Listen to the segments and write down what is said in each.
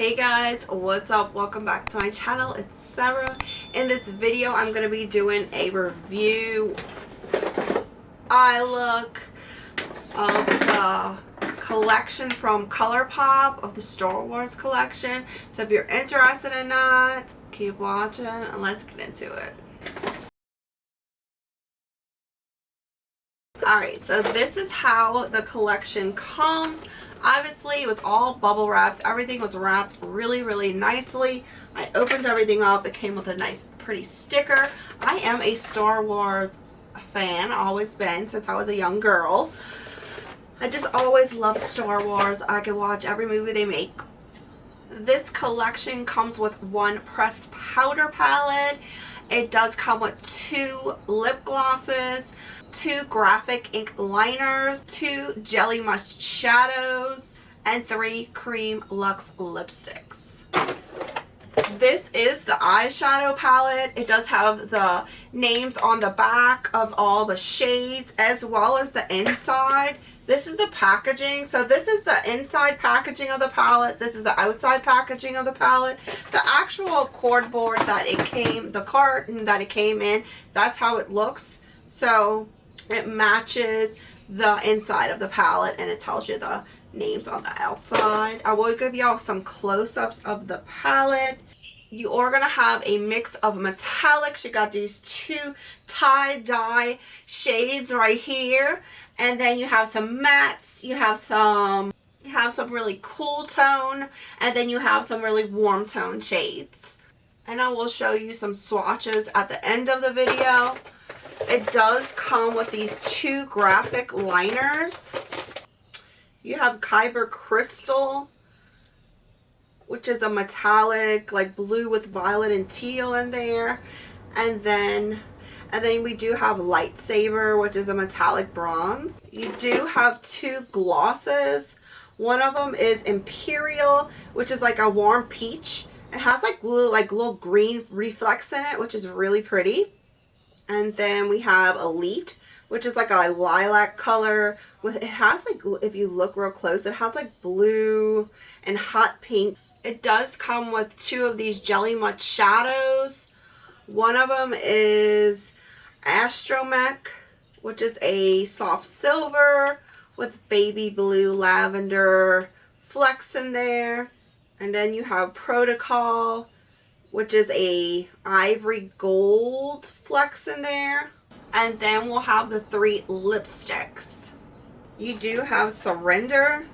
Hey guys, what's up? Welcome back to my channel. It's Sarah. In this video I'm going to be doing a review eye look of the collection from ColourPop, of the Star Wars collection. So if you're interested in that, keep watching and let's get into it. Alright, so this is how the collection comes. Obviously, it was all bubble wrapped. Everything was wrapped really nicely. I opened everything up. It came with a nice, pretty sticker. I am a Star Wars fan. Always been since I was a young girl. I just always loved Star Wars. I could watch every movie they make. This collection comes with one pressed powder palette. It does come with 2 lip glosses, 2 graphic ink liners, 2 jelly mush shadows, and 3 cream luxe lipsticks. This is the eyeshadow palette. It does have the names on the back of all the shades as well as the inside. This is the packaging. So this is the inside packaging of the palette. This is the outside packaging of the palette. The actual cardboard that it came, the carton that it came in, that's how it looks. So it matches the inside of the palette and it tells you the names on the outside. I will give y'all some close-ups of the palette. You are going to have a mix of metallics. You got these 2 tie-dye shades right here. And then you have some mattes. You have some really cool tone. And then you have some really warm tone shades. And I will show you some swatches at the end of the video. It does come with these 2 graphic liners. You have Kyber Crystal, which is a metallic, like blue with violet and teal in there. And then we do have Lightsaber, which is a metallic bronze. You do have 2 glosses. One of them is Imperial, which is like a warm peach. It has like little green reflex in it, which is really pretty. And then we have Elite, which is like a lilac color with, it has like, if you look real close, it has like blue and hot pink. It does come with 2 of these jelly much shadows. One of them is Astromech, which is a soft silver with baby blue lavender flecks in there. And then you have Protocol, which is a ivory gold flecks in there. And then we'll have the 3 lipsticks. You do have Surrender,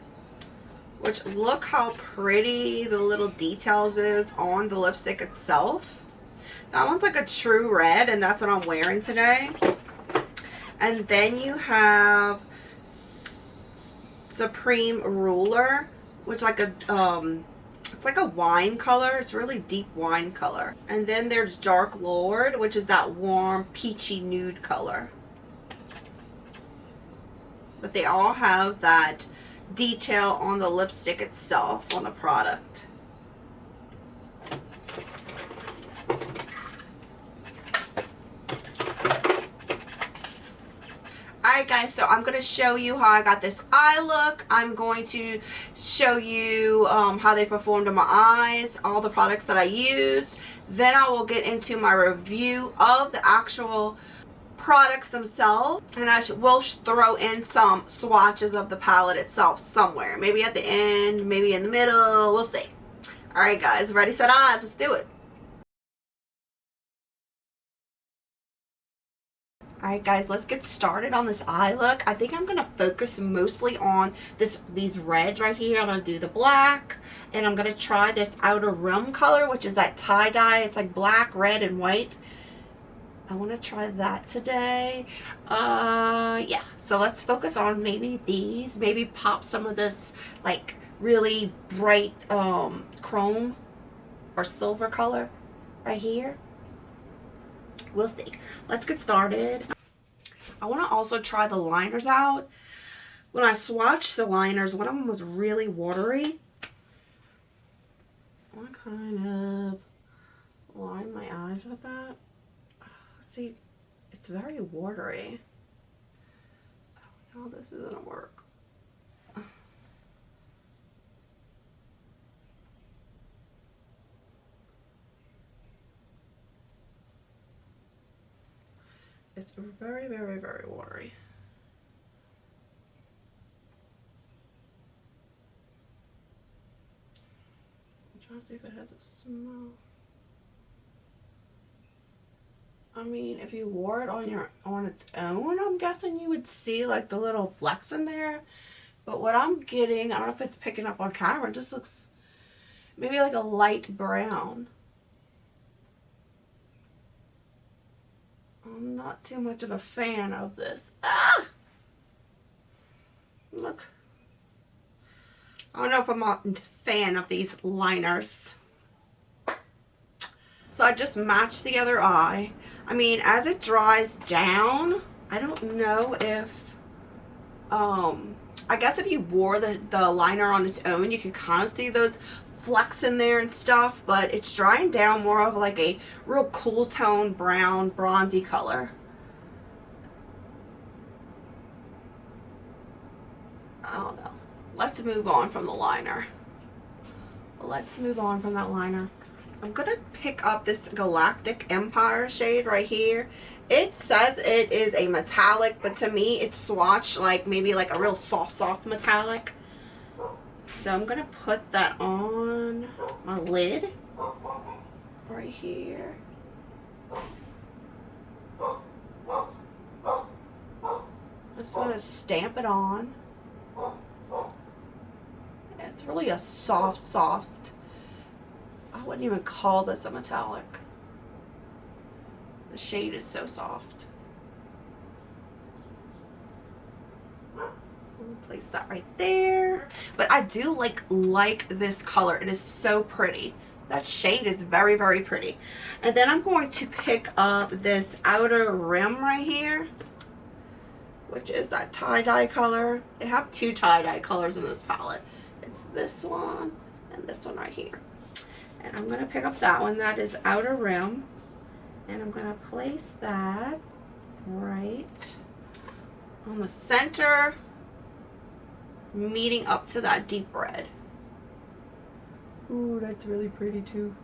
which look how pretty the little details is on the lipstick itself. That one's like a true red, and that's what I'm wearing today. And then you have Supreme Ruler, which like a it's like a wine color. It's really deep wine color. And then there's Dark Lord, which is that warm peachy nude color. But they all have that detail on the lipstick itself, on the product. Alright guys, so I'm going to show you how I got this eye look. I'm going to show you how they performed on my eyes, all the products that I used. Then I will get into my review of the actual products themselves. And I will throw in some swatches of the palette itself somewhere. Maybe at the end, maybe in the middle, we'll see. Alright guys, ready, set, eyes, let's do it. Alright guys, let's get started on this eye look. I think I'm going to focus mostly on these reds right here. I'm going to do the black, and I'm going to try this outer rim color, which is that tie-dye. It's like black, red, and white. I want to try that today. Yeah, so let's focus on maybe these. Maybe pop some of this like really bright chrome or silver color right here. We'll see. Let's get started. I want to also try the liners out. When I swatched the liners, one of them was really watery. I want to kind of line my eyes with that. See, it's very watery. Oh no, this isn't work. it's very, very, very watery. I'm trying to see if it has a smell. I mean, if you wore it on its own, I'm guessing you would see like the little flecks in there. But what I'm getting, I don't know if it's picking up on camera, it just looks maybe like a light brown. I'm not too much of a fan of this. Ah! Look. I don't know if I'm a fan of these liners. So I just matched the other eye. I mean, as it dries down, I don't know if, I guess if you wore the liner on its own, you could kind of see those flecks in there and stuff, but it's drying down more of like a real cool tone brown, bronzy color. I don't know. Let's move on from the liner. Let's move on from that liner. I'm going to pick up this Galactic Empire shade right here. It says it is a metallic, but to me it's swatched like maybe like a real soft metallic. So I'm going to put that on my lid right here. I'm just going to stamp it on. It's really a soft. I wouldn't even call this a metallic. The shade is so soft. Place that right there. But I do like this color. It is so pretty. That shade is very, very pretty. And then I'm going to pick up this outer rim right here, which is that tie-dye color. They have two tie-dye colors in this palette. It's this one and this one right here. And I'm going to pick up that one. That is outer rim. And I'm going to place that right on the center, meeting up to that deep red. Ooh, that's really pretty too.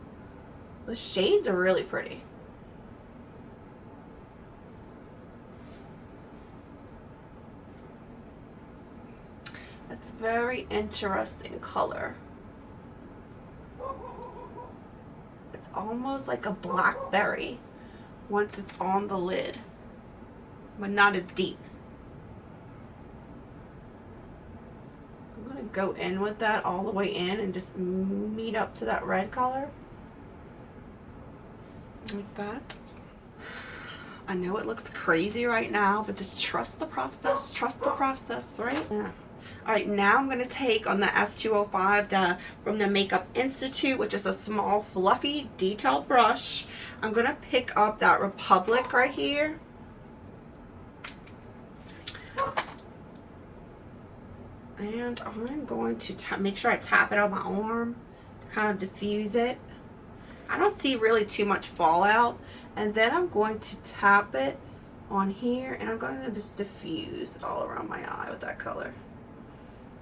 The shades are really pretty. That's very interesting color. It's almost like a blackberry once it's on the lid, but not as deep. I'm going to go in with that all the way in and just meet up to that red color. Like that. I know it looks crazy right now, but just trust the process, right? Yeah. Alright, now I'm going to take on the S205 from the Makeup Institute, which is a small, fluffy, detailed brush. I'm going to pick up that Republic right here. And I'm going to make sure I tap it on my arm to kind of diffuse it. I don't see really too much fallout. And then I'm going to tap it on here, and I'm going to just diffuse all around my eye with that color.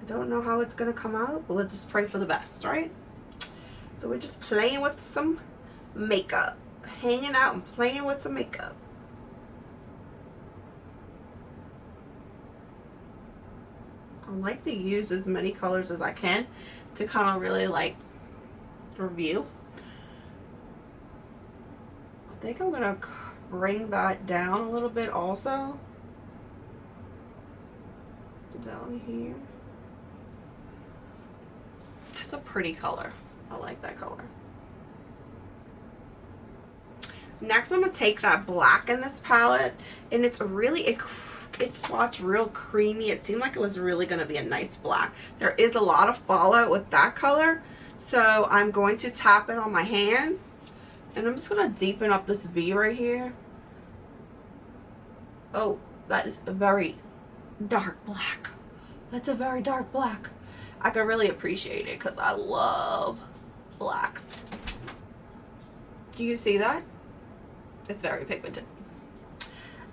I don't know how it's going to come out, but let's just pray for the best, right? So we're just playing with some makeup. Hanging out and playing with some makeup. I like to use as many colors as I can to kind of really like review. I think I'm going to bring that down a little bit also. Down here. That's a pretty color. I like that color. Next, I'm going to take that black in this palette, and it's really, it swatched real creamy. It seemed like it was really going to be a nice black. There is a lot of fallout with that color, so I'm going to tap it on my hand, and I'm just going to deepen up this V right here. Oh, that is a very dark black. That's a very dark black. I can really appreciate it because I love blacks. Do you see that? It's very pigmented.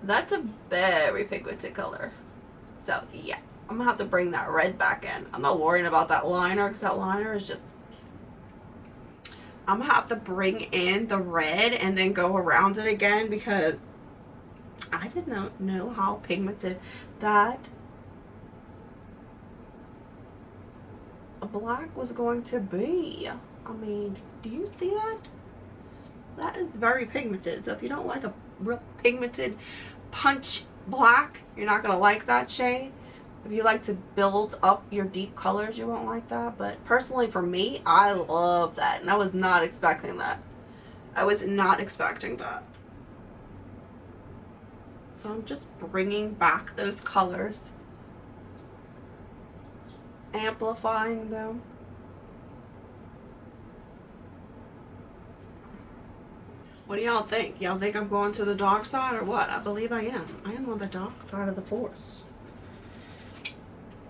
That's a very pigmented color. So yeah, I'm gonna have to bring that red back in. I'm not worrying about that liner because that liner is just, I'm gonna have to bring in the red and then go around it again because I I did not know how pigmented that black was going to be. I mean, do you see that? That is very pigmented. So if you don't like a real pigmented punch black, you're not going to like that shade. If you like to build up your deep colors, you won't like that. But personally for me, I love that. And I was not expecting that. I was not expecting that. So I'm just bringing back those colors, amplifying them. What do y'all think? Y'all think I'm going to the dark side or what? I believe I am. I am on the dark side of the force.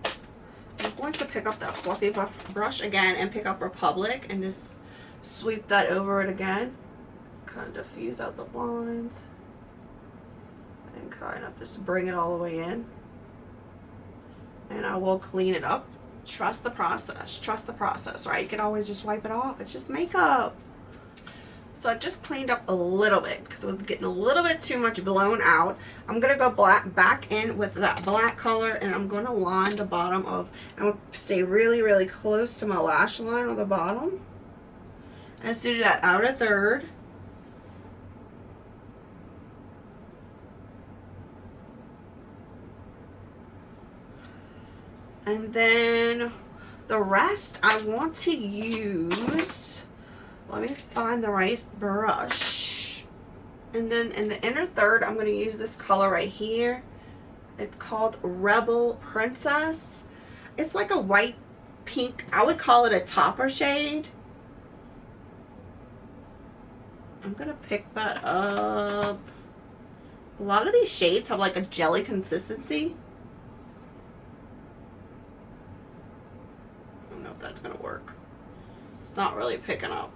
I'm going to pick up that fluffy brush again and pick up Republic and just sweep that over it again. Kind of diffuse out the lines. And kind of just bring it all the way in. And I will clean it up. Trust the process. Trust the process, right? You can always just wipe it off. It's just makeup. So I just cleaned up a little bit because it was getting a little bit too much blown out. I'm going to go back in with that black color, and I'm going to line the bottom of, I'm going to stay really, really close to my lash line on the bottom. And let's do that outer third. And then the rest I want to use, let me find the right brush. And then in the inner third, I'm going to use this color right here. It's called Rebel Princess. It's like a white pink. I would call it a topper shade. I'm going to pick that up. A lot of these shades have like a jelly consistency. I don't know if that's going to work. It's not really picking up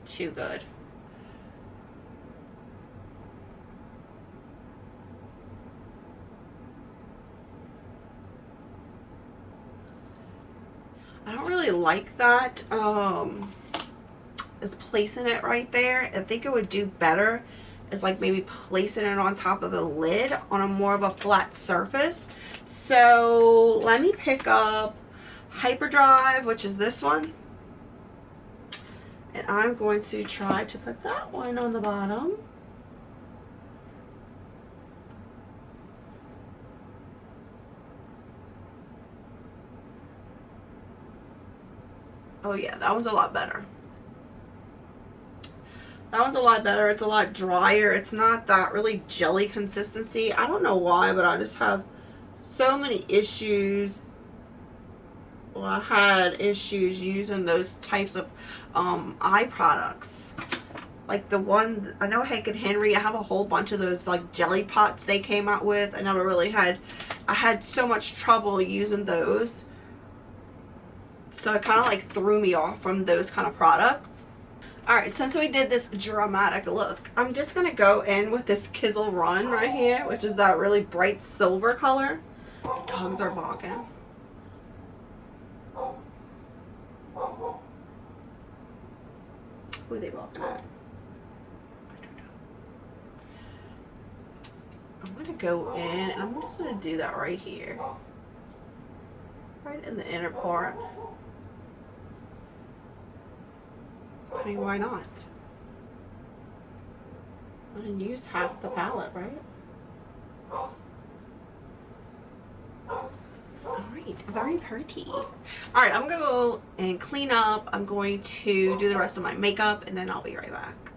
too good. I don't really like that is placing it right there. I think it would do better is like maybe placing it on top of the lid on a more of a flat surface. So let me pick up Hyperdrive, which is this one. And I'm going to try to put that one on the bottom. Oh yeah, that one's a lot better. That one's a lot better. It's a lot drier. It's not that really jelly consistency. I don't know why, but I just have so many issues. Well, I had issues using those types of eye products. Like the one, I know Hank and Henry, I have a whole bunch of those like jelly pots they came out with. I never really had, I had so much trouble using those. So it kind of like threw me off from those kind of products. Alright, since we did this dramatic look, I'm just going to go in with this Kizzle Run right here, which is that really bright silver color. The dogs are barking. Who are they barking at? I don't know. I'm going to go in and I'm just going to do that right here. Right in the inner part. I mean, why not? I'm going to use half the palette, right? Alright, very pretty. Alright, I'm going to go and clean up. I'm going to do the rest of my makeup and then I'll be right back.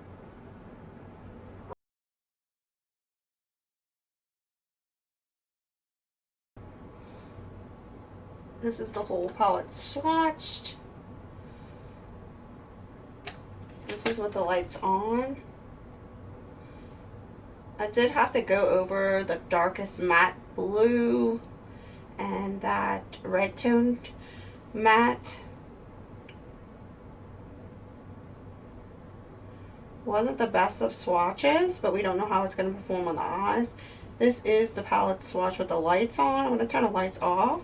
This is the whole palette swatched. This is with the lights on. I did have to go over the darkest matte blue and that red toned matte. Wasn't the best of swatches, but we don't know how it's going to perform on the eyes. This is the palette swatch with the lights on. I'm going to turn the lights off.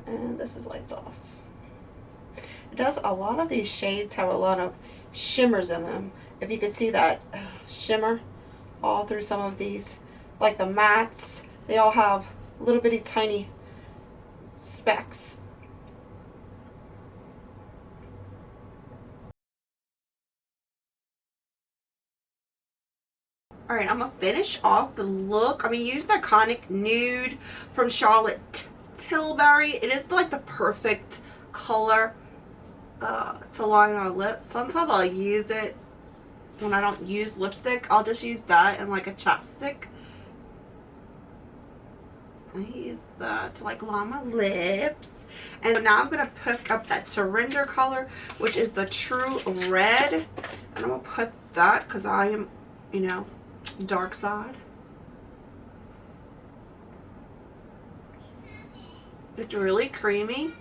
And this is lights off. It does, a lot of these shades have a lot of shimmers in them. If you could see that shimmer all through some of these like the mattes, they all have little bitty tiny specks. Alright, I'm going to finish off the look. I'm going to use the iconic nude from Charlotte Tilbury. It is like the perfect color to line our lips. Sometimes I'll use it when I don't use lipstick. I'll just use that and like a chapstick. I use that to like line my lips. And now I'm going to pick up that Surrender color, which is the True Red. And I'm going to put that because I am, you know, dark side. It's really creamy.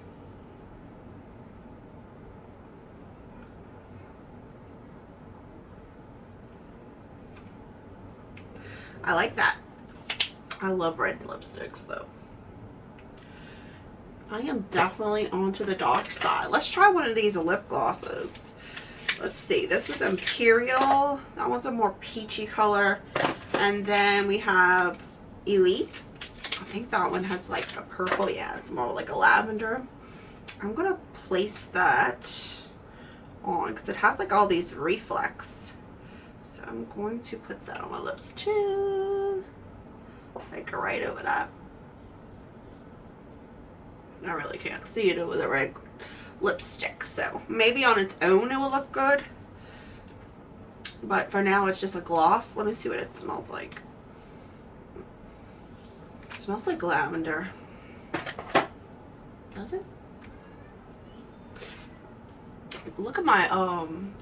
I like that. I love red lipsticks though. I am definitely onto the dark side. Let's try one of these lip glosses. Let's see. This is Imperial. That one's a more peachy color. And then we have Elite. I think that one has like a purple. Yeah, it's more like a lavender. I'm going to place that on because it has like all these reflex. So I'm going to put that on my lips too. Like right over that. I really can't see it over the red lipstick, so maybe on its own it will look good, but for now it's just a gloss. Let me see what it smells like. It smells like lavender. Does it? Look at my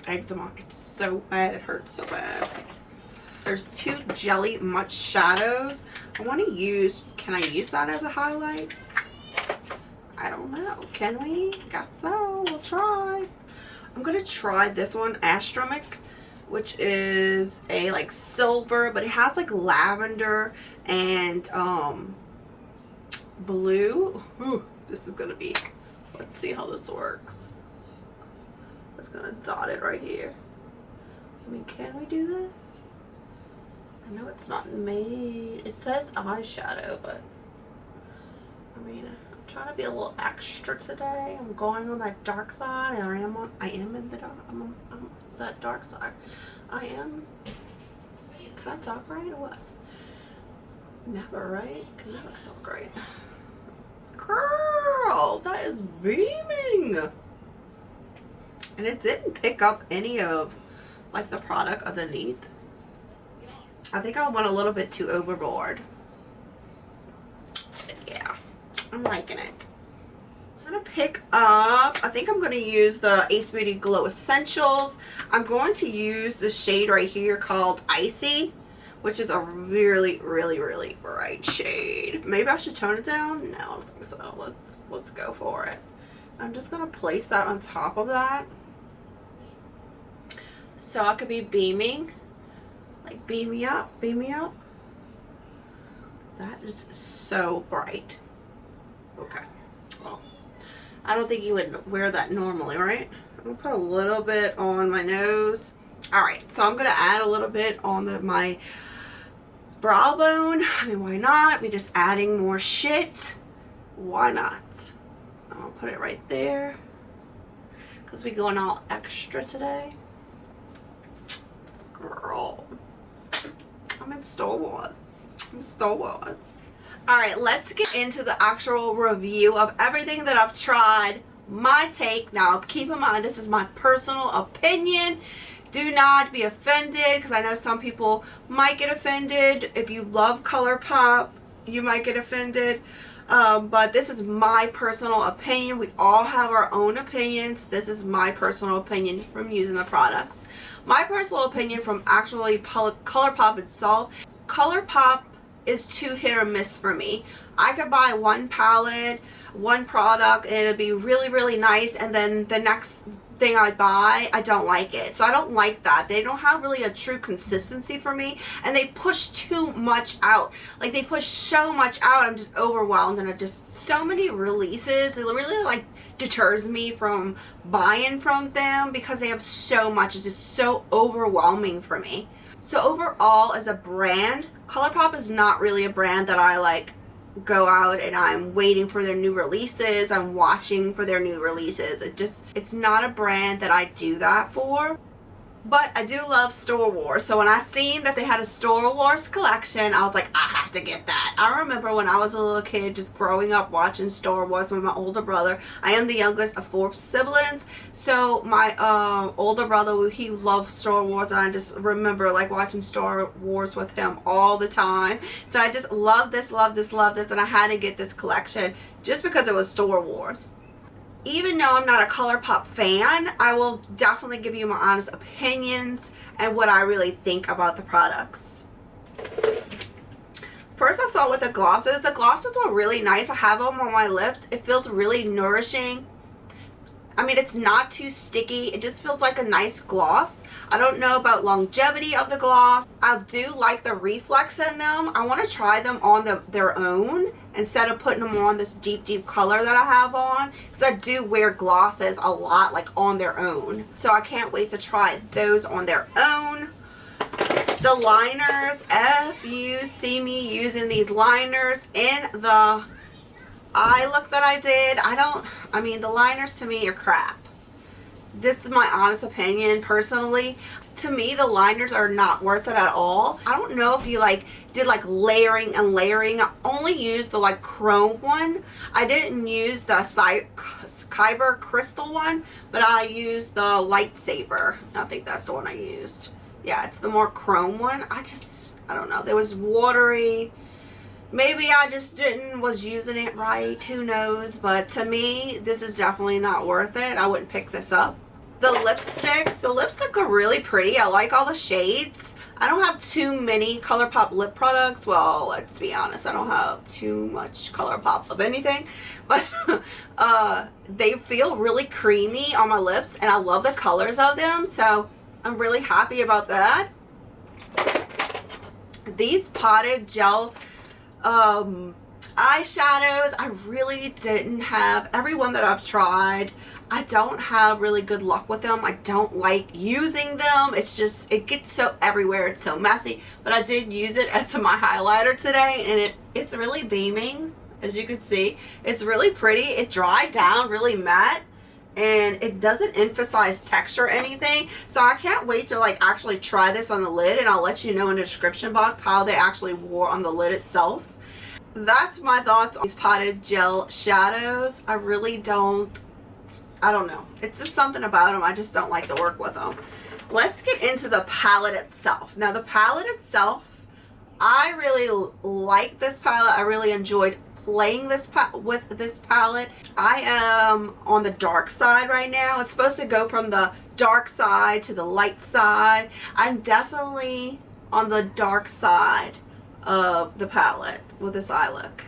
eczema. It's so bad. It hurts so bad. There's two Jelly Much shadows. I want to use, can I use that as a highlight? I don't know. Can we? Guess so. We'll try. I'm going to try this one, Astromic, which is a like silver, but it has like lavender and blue. Ooh, this is going to be, let's see how this works. I'm just going to dot it right here. I mean, can we do this? I know it's not made. It says eyeshadow, but I mean, trying to be a little extra today. I'm going on that dark side. I am in the dark. I'm that dark side. I am. Can I talk right or what? Never, right? Can never talk right. Girl, that is beaming. And it didn't pick up any of like the product underneath. I think I went a little bit too overboard. But yeah. I'm liking it. I'm going to pick up, I think I'm going to use the Ace Beauty Glow Essentials. I'm going to use the shade right here called Icy, which is a really, really, really bright shade. Maybe I should tone it down? No, I don't think so. Let's go for it. I'm just going to place that on top of that so I could be beaming. Like, beam me up, beam me up. That is so bright. Okay, well, I don't think you would wear that normally, right? I'm gonna put a little bit on my nose. All right, so I'm gonna add a little bit on my brow bone. I mean, why not? We're just adding more shit. Why not? I'm gonna put it right there because we're going all extra today. Girl, I'm in Star Wars. I'm Star Wars. Alright, let's get into the actual review of everything that I've tried. My take. Now, keep in mind, this is my personal opinion. Do not be offended, because I know some people might get offended. If you love ColourPop, you might get offended. But this is my personal opinion. We all have our own opinions. This is my personal opinion from using the products. My personal opinion from actually ColourPop itself. ColourPop is too hit or miss for me. I could buy one palette, one product, and it'll be really, really nice, and then the next thing I buy, I don't like it. So I don't like that. They don't have really a true consistency for me, and they push too much out. Like, they push so much out, I'm just overwhelmed, and so many releases, it really like deters me from buying from them because they have so much. It's just so overwhelming for me. So overall, as a brand, ColourPop is not really a brand that I like go out and I'm waiting for their new releases. I'm watching for their new releases. It's not a brand that I do that for. But I do love Store Wars. So when I seen that they had a Store Wars collection, I was like, I have to get that. I remember when I was a little kid just growing up watching Store Wars with my older brother. I am the youngest of 4 siblings. So my older brother, he loved Store Wars, and I just remember like watching Store Wars with him all the time. So I just love this, and I had to get this collection just because it was Store Wars. Even though I'm not a ColourPop fan, I will definitely give you my honest opinions and what I really think about the products. First, I'll start with the glosses. The glosses were really nice. I have them on my lips. It feels really nourishing. I mean, it's not too sticky. It just feels like a nice gloss. I don't know about longevity of the gloss. I do like the reflex in them. I want to try them on their own instead of putting them on this deep color that I have on, because I do wear glosses a lot, like on their own. So I can't wait to try those on their own. The liners, if you see me using these liners in the eye look that I did, I mean, the liners to me are crap. This is my honest opinion personally. To me, the liners are not worth it at all. I don't know if you did layering and layering. I only used the chrome one. I didn't use the Kyber crystal one, but I used the lightsaber. I think that's the one I used. Yeah, it's the more chrome one. I don't know. It was watery. Maybe I just was using it right. Who knows? But to me, this is definitely not worth it. I wouldn't pick this up. The lipstick are really pretty. I like all the shades. I don't have too many ColourPop lip products. Well, let's be honest, I don't have too much ColourPop of anything. But they feel really creamy on my lips, and I love the colors of them. So I'm really happy about that. These potted gel eyeshadows, I really didn't have. Every one that I've tried, I don't have really good luck with them. I don't like using them. It gets so everywhere. It's so messy. But I did use it as my highlighter today, and it's really beaming, as you can see. It's really pretty. It dried down really matte, and it doesn't emphasize texture or anything. So I can't wait to actually try this on the lid, and I'll let you know in the description box how they actually wore on the lid itself. That's my thoughts on these potted gel shadows. I don't know. It's just something about them. I just don't like to work with them. Let's get into the palette itself. Now, the palette itself, I really like this palette. I really enjoyed playing with this palette. I am on the dark side right now. It's supposed to go from the dark side to the light side. I'm definitely on the dark side of the palette with this eye look.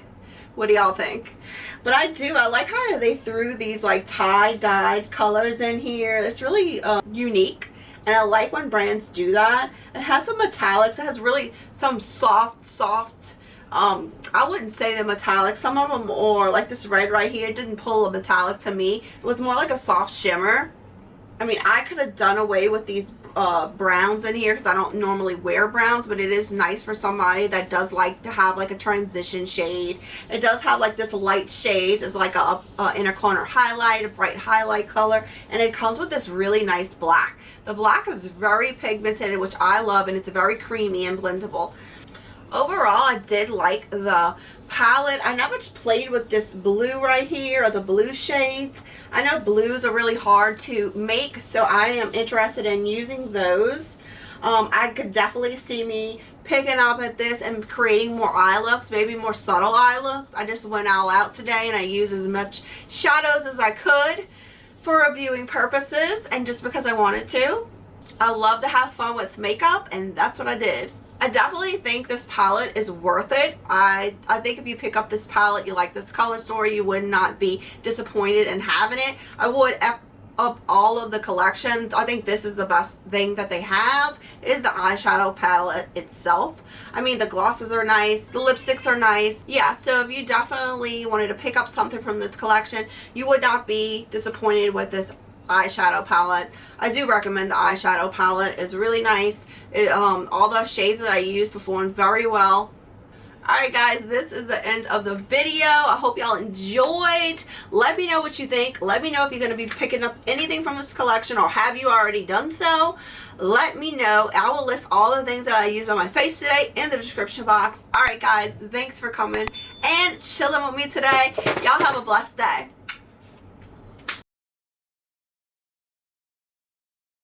What do y'all think? But I like how they threw these tie-dyed colors in here. It's really unique, and I like when brands do that. It has some metallics. It has really some soft, I wouldn't say they're metallic. Some of them are like this red right here. It didn't pull a metallic to me. It was more like a soft shimmer. I mean, I could have done away with these browns in here because I don't normally wear browns, but it is nice for somebody that does like to have a transition shade. It does have this light shade. It's like a inner corner highlight, a bright highlight color, and it comes with this really nice black. The black is very pigmented, which I love, and it's very creamy and blendable. Overall, I did like the palette. I never played with this blue right here, or the blue shades. I know blues are really hard to make, so I am interested in using those. I could definitely see me picking up at this and creating more eye looks, maybe more subtle eye looks. I just went all out today, and I used as much shadows as I could for reviewing purposes, and just because I wanted to. I love to have fun with makeup, and that's what I did. I definitely think this palette is worth it. I think if you pick up this palette, you like this color story, you would not be disappointed in having it. I would up all of the collection. I think this is the best thing that they have, is the eyeshadow palette itself. I mean, the glosses are nice, the lipsticks are nice. Yeah, so if you definitely wanted to pick up something from this collection, you would not be disappointed with this eyeshadow palette. I do recommend the eyeshadow palette. It's really nice. All the shades that I use perform very well. Alright guys, this is the end of the video. I hope y'all enjoyed. Let me know what you think. Let me know if you're going to be picking up anything from this collection, or have you already done so. Let me know. I will list all the things that I used on my face today in the description box. Alright guys, thanks for coming and chilling with me today. Y'all have a blessed day.